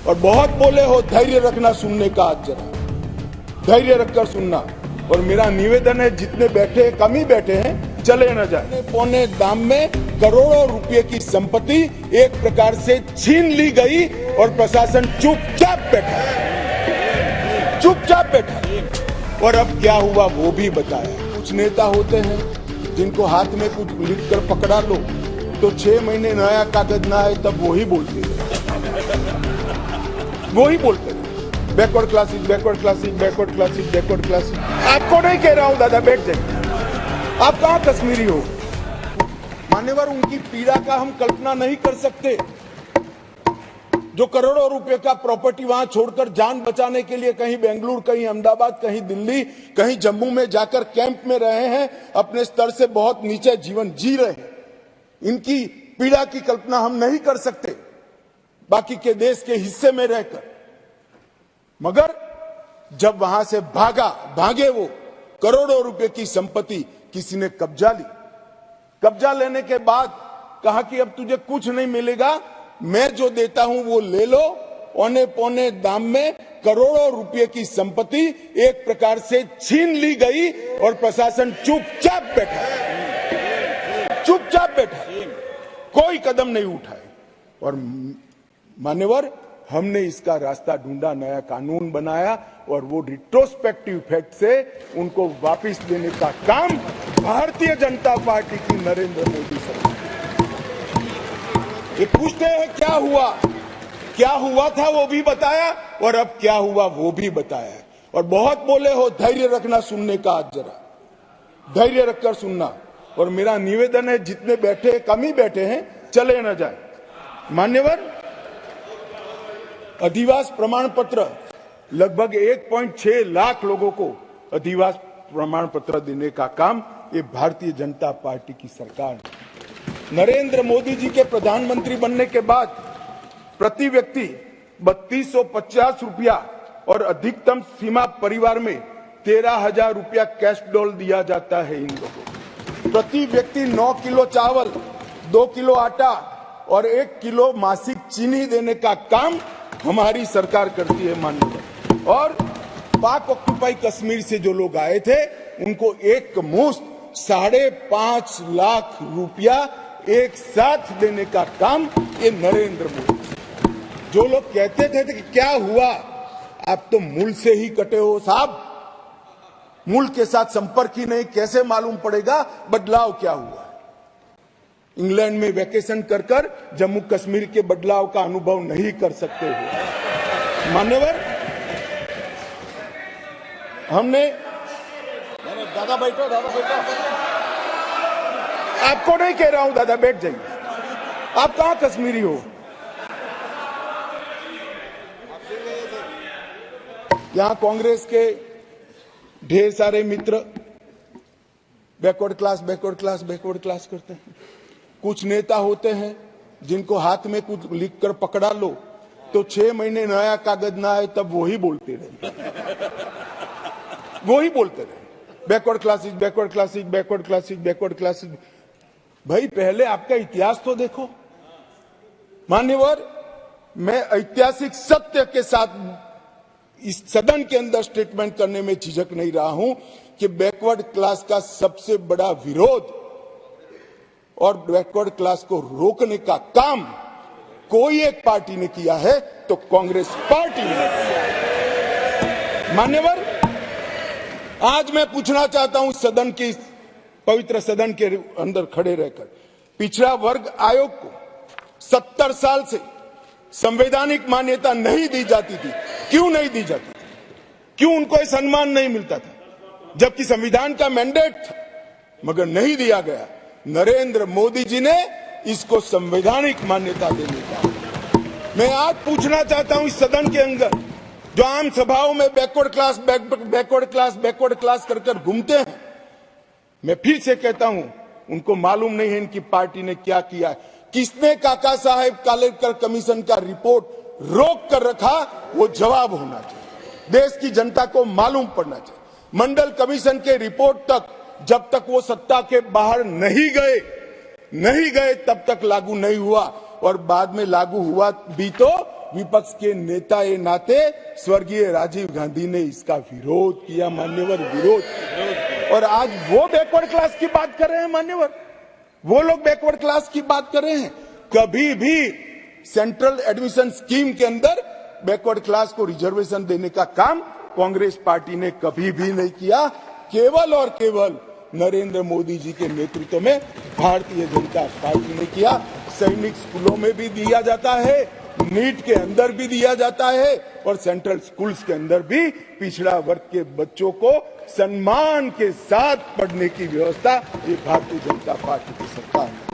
और बहुत बोले हो, धैर्य रखना सुनने का। आज जरा धैर्य रखकर सुनना। और मेरा निवेदन है, जितने बैठे हैं, कम ही बैठे हैं, चले न जाए। पौने दाम में करोड़ों रुपए की संपत्ति एक प्रकार से छीन ली गई और प्रशासन चुपचाप बैठा, चुपचाप बैठा। और अब क्या हुआ वो भी बताया। कुछ नेता होते हैं जिनको हाथ में कुछ लिखकर पकड़ा लो तो 6 महीने नया कागज ना आए तब वही बोलते हैं, वही बोलते हैं backward classes, backward classes, backward classes, backward classes. आपको नहीं कह रहा हूं दादा, बैठ जाइए। आप कहां कश्मीरी हो? मान्यवर, उनकी पीड़ा का हम कल्पना नहीं कर सकते, जो करोड़ों रुपए का प्रॉपर्टी वहां छोड़कर जान बचाने के लिए कहीं बेंगलुरु, कहीं अहमदाबाद, कहीं दिल्ली, कहीं जम्मू में जाकर कैंप में रहे हैं, अपने स्तर से बहुत नीचे जीवन जी रहे हैं। इनकी पीड़ा की कल्पना हम नहीं कर सकते बाकी के देश के हिस्से में रहकर। मगर जब वहां से भागे वो करोड़ों रुपए की संपत्ति किसी ने कब्जा ली। कब्जा लेने के बाद कहा कि अब तुझे कुछ नहीं मिलेगा, मैं जो देता हूं वो ले लो। औने पौने दाम में करोड़ों रुपए की संपत्ति एक प्रकार से छीन ली गई और प्रशासन चुपचाप बैठा, चुपचाप बैठा, कोई कदम नहीं उठाए। और मान्यवर, हमने इसका रास्ता ढूंढा, नया कानून बनाया और वो रिट्रोस्पेक्टिव इफेक्ट से उनको वापस देने का काम भारतीय जनता पार्टी की नरेंद्र मोदी सरकार। ये पूछते हैं क्या हुआ, क्या हुआ था वो भी बताया और अब क्या हुआ वो भी बताया। और बहुत बोले हो, धैर्य रखना सुनने का। आज जरा धैर्य रखकर सुनना। और मेरा निवेदन है, जितने बैठे हैं, कम ही बैठे हैं, चले न जाए। मान्यवर, अधिवास प्रमाण पत्र लगभग 1.6 लाख लोगों को अधिवास प्रमाण पत्र देने का काम ये भारतीय जनता पार्टी की सरकार ने। नरेंद्र मोदी जी के प्रधानमंत्री बनने के बाद प्रति व्यक्ति 3250 रुपया और अधिकतम सीमा परिवार में 13,000 रुपया कैश डॉल दिया जाता है इन लोगों को। प्रति व्यक्ति 9 किलो चावल, 2 किलो आटा और 1 किलो मासिक चीनी देने का काम हमारी सरकार करती है माननीय। और पाक ऑक्युपाई कश्मीर से जो लोग आए थे उनको एक मुश्त 5.5 लाख रुपया एक साथ देने का काम ये नरेंद्र मोदी। जो लोग कहते थे कि क्या हुआ, आप तो मूल से ही कटे हो साहब, मूल के साथ संपर्क ही नहीं, कैसे मालूम पड़ेगा बदलाव क्या हुआ। इंग्लैंड में वैकेशन कर कर जम्मू कश्मीर के बदलाव का अनुभव नहीं कर सकते हो मान्यवर। हमने दादा बैठो, दादा बैठो। आपको नहीं कह रहा हूं दादा, बैठ जाइए। आप कहां कश्मीरी हो? यहां कांग्रेस के ढेर सारे मित्र backward class, backward class, backward class करते हैं। कुछ नेता होते हैं जिनको हाथ में कुछ लिखकर पकड़ा लो तो 6 महीने नया कागज ना आए तब वही बोलते रहे, वही बोलते रहे backward classes, backward classes, backward classes, backward classes. भाई पहले आपका इतिहास तो देखो मान्यवर। मैं ऐतिहासिक सत्य के साथ इस सदन के अंदर स्टेटमेंट करने में झिझक नहीं रहा हूं कि बैकवर्ड क्लास का सबसे बड़ा विरोध और बैकवर्ड क्लास को रोकने का काम कोई एक पार्टी ने किया है तो कांग्रेस पार्टी ने किया। मान्यवर, आज मैं पूछना चाहता हूं सदन की, पवित्र सदन के अंदर खड़े रहकर, पिछड़ा वर्ग आयोग को 70 साल से संवैधानिक मान्यता नहीं दी जाती थी। क्यों नहीं दी जाती थी? क्यों उनको यह सम्मान नहीं मिलता था, जबकि संविधान का मैंडेट था, मगर नहीं दिया गया। नरेंद्र मोदी जी ने इसको संवैधानिक मान्यता देने का। मैं आज पूछना चाहता हूं इस सदन के अंदर, जो आम सभाओं में backward class, backward class, backward class कर कर घूमते हैं, मैं फिर से कहता हूं, उनको मालूम नहीं है इनकी पार्टी ने क्या किया है। किसने काका साहेब कालेकर कमीशन का रिपोर्ट रोक कर रखा, वो जवाब होना चाहिए। देश की जनता को मालूम पड़ना चाहिए। मंडल कमीशन के रिपोर्ट तक जब तक वो सत्ता के बाहर नहीं गए तब तक लागू नहीं हुआ, और बाद में लागू हुआ भी तो विपक्ष के नेता के नाते स्वर्गीय राजीव गांधी ने इसका विरोध किया मान्यवर, विरोध। और आज वो बैकवर्ड क्लास की बात कर रहे हैं मान्यवर, वो लोग बैकवर्ड क्लास की बात कर रहे हैं। कभी भी सेंट्रल एडमिशन स्कीम के अंदर बैकवर्ड क्लास को रिजर्वेशन देने का काम कांग्रेस पार्टी ने कभी भी नहीं किया। केवल और केवल नरेंद्र मोदी जी के नेतृत्व में भारतीय जनता पार्टी ने किया। सैनिक स्कूलों में भी दिया जाता है, नीट के अंदर भी दिया जाता है और सेंट्रल स्कूल्स के अंदर भी पिछड़ा वर्ग के बच्चों को सम्मान के साथ पढ़ने की व्यवस्था ये भारतीय जनता पार्टी की सरकार ने